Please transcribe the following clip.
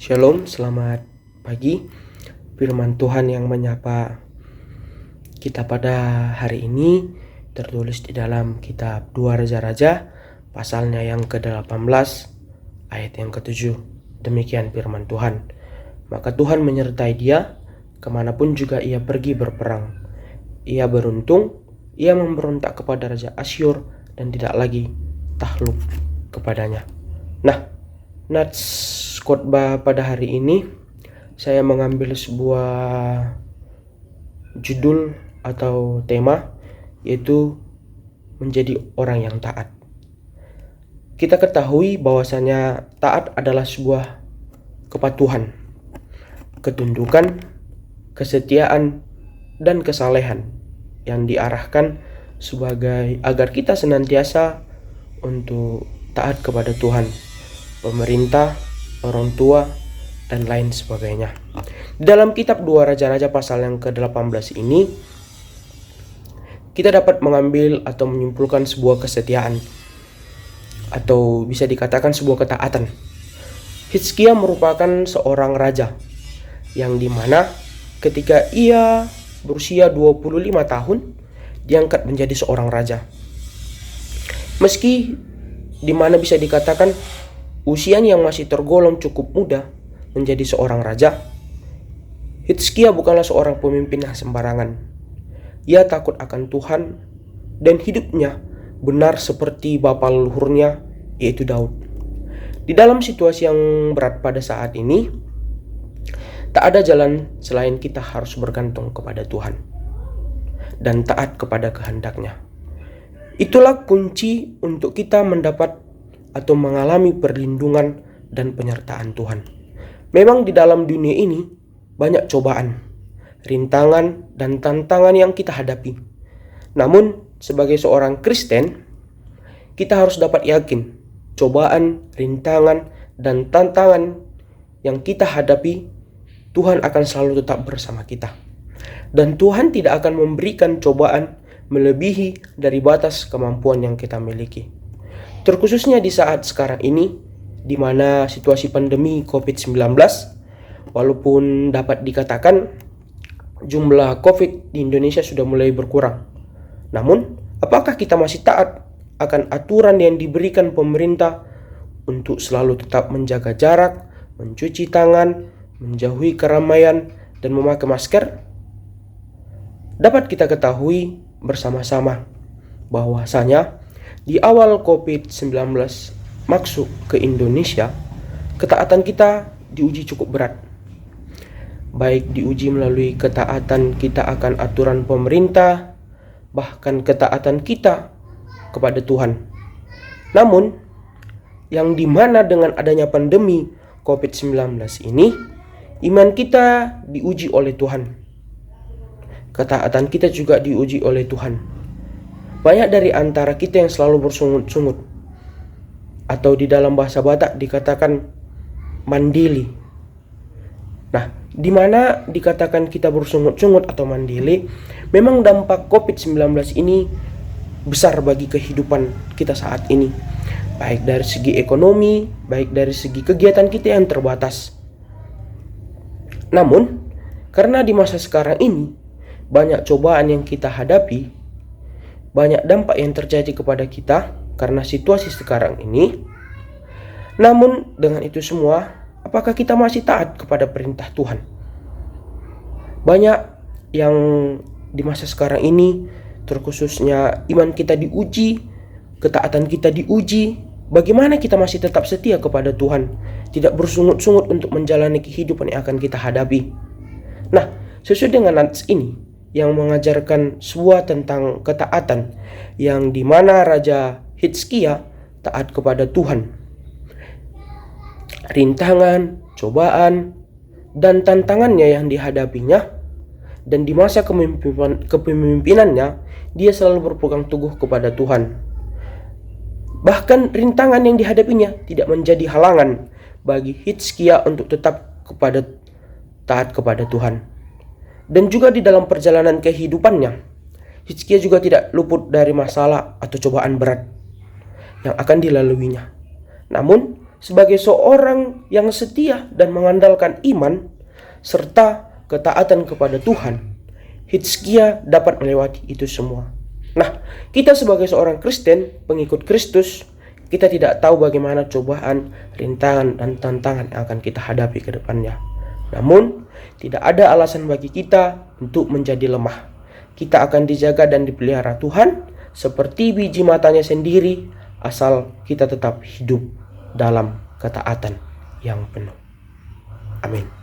Shalom, selamat pagi. Firman Tuhan yang menyapa kita pada hari ini tertulis di dalam kitab 2 Raja-Raja, pasalnya yang ke-18, ayat yang ke-7. Demikian firman Tuhan. Maka Tuhan menyertai dia, kemanapun juga ia pergi berperang. Ia beruntung, ia memberontak kepada Raja Asyur dan tidak lagi takluk kepadanya. Nah, nats khotbah pada hari ini saya mengambil sebuah judul atau tema, yaitu menjadi orang yang taat. Kita ketahui bahwasanya taat adalah sebuah kepatuhan, ketundukan, kesetiaan, dan kesalehan yang diarahkan sebagai agar kita senantiasa untuk taat kepada Tuhan, pemerintah, orang tua, dan lain sebagainya. Dalam kitab 2 Raja-Raja pasal yang ke-18 ini, kita dapat mengambil atau menyimpulkan sebuah kesetiaan, atau bisa dikatakan sebuah ketaatan. Hizkia merupakan seorang raja yang dimana ketika ia berusia 25 tahun diangkat menjadi seorang raja. Meski dimana bisa dikatakan usianya yang masih tergolong cukup muda menjadi seorang raja, Hizkia bukanlah seorang pemimpin yang sembarangan. Ia takut akan Tuhan dan hidupnya benar seperti bapa leluhurnya, yaitu Daud. Di dalam situasi yang berat pada saat ini, tak ada jalan selain kita harus bergantung kepada Tuhan dan taat kepada kehendak-Nya. Itulah kunci untuk kita mendapat atau mengalami perlindungan dan penyertaan Tuhan. Memang di dalam dunia ini banyak cobaan, rintangan, dan tantangan yang kita hadapi. Namun sebagai seorang Kristen, kita harus dapat yakin cobaan, rintangan, dan tantangan yang kita hadapi, Tuhan akan selalu tetap bersama kita. Dan Tuhan tidak akan memberikan cobaan melebihi dari batas kemampuan yang kita miliki. Terkhususnya di saat sekarang ini, di mana situasi pandemi COVID-19, walaupun dapat dikatakan jumlah COVID di Indonesia sudah mulai berkurang. Namun, apakah kita masih taat akan aturan yang diberikan pemerintah untuk selalu tetap menjaga jarak, mencuci tangan, menjauhi keramaian, dan memakai masker? Dapat kita ketahui bersama-sama bahwasanya di awal COVID-19 masuk ke Indonesia, ketaatan kita diuji cukup berat. Baik diuji melalui ketaatan kita akan aturan pemerintah, bahkan ketaatan kita kepada Tuhan. Namun, yang dimana dengan adanya pandemi COVID-19 ini, iman kita diuji oleh Tuhan. Ketaatan kita juga diuji oleh Tuhan. Banyak dari antara kita yang selalu bersungut-sungut, atau di dalam bahasa Batak dikatakan mandili. Nah, di mana dikatakan kita bersungut-sungut atau mandili, memang dampak COVID-19 ini besar bagi kehidupan kita saat ini. Baik dari segi ekonomi, baik dari segi kegiatan kita yang terbatas. Namun, karena di masa sekarang ini banyak cobaan yang kita hadapi, banyak dampak yang terjadi kepada kita karena situasi sekarang ini. Namun dengan itu semua, apakah kita masih taat kepada perintah Tuhan? Banyak yang di masa sekarang ini, terkhususnya iman kita diuji, ketaatan kita diuji. Bagaimana kita masih tetap setia kepada Tuhan, tidak bersungut-sungut untuk menjalani kehidupan yang akan kita hadapi? Nah, sesuai dengan nats ini yang mengajarkan sebuah tentang ketaatan, yang dimana Raja Hizkia taat kepada Tuhan. Rintangan, cobaan, dan tantangannya yang dihadapinya, dan di masa kepemimpinannya, dia selalu berpegang teguh kepada Tuhan. Bahkan rintangan yang dihadapinya tidak menjadi halangan bagi Hizkia untuk tetap taat kepada Tuhan. Dan juga di dalam perjalanan kehidupannya, Hizkia juga tidak luput dari masalah atau cobaan berat yang akan dilaluinya. Namun, sebagai seorang yang setia dan mengandalkan iman serta ketaatan kepada Tuhan, Hizkia dapat melewati itu semua. Nah, kita sebagai seorang Kristen, pengikut Kristus, kita tidak tahu bagaimana cobaan, rintangan, dan tantangan yang akan kita hadapi ke depannya. Namun, tidak ada alasan bagi kita untuk menjadi lemah. Kita akan dijaga dan dipelihara Tuhan seperti biji matanya sendiri, asal kita tetap hidup dalam ketaatan yang penuh. Amin.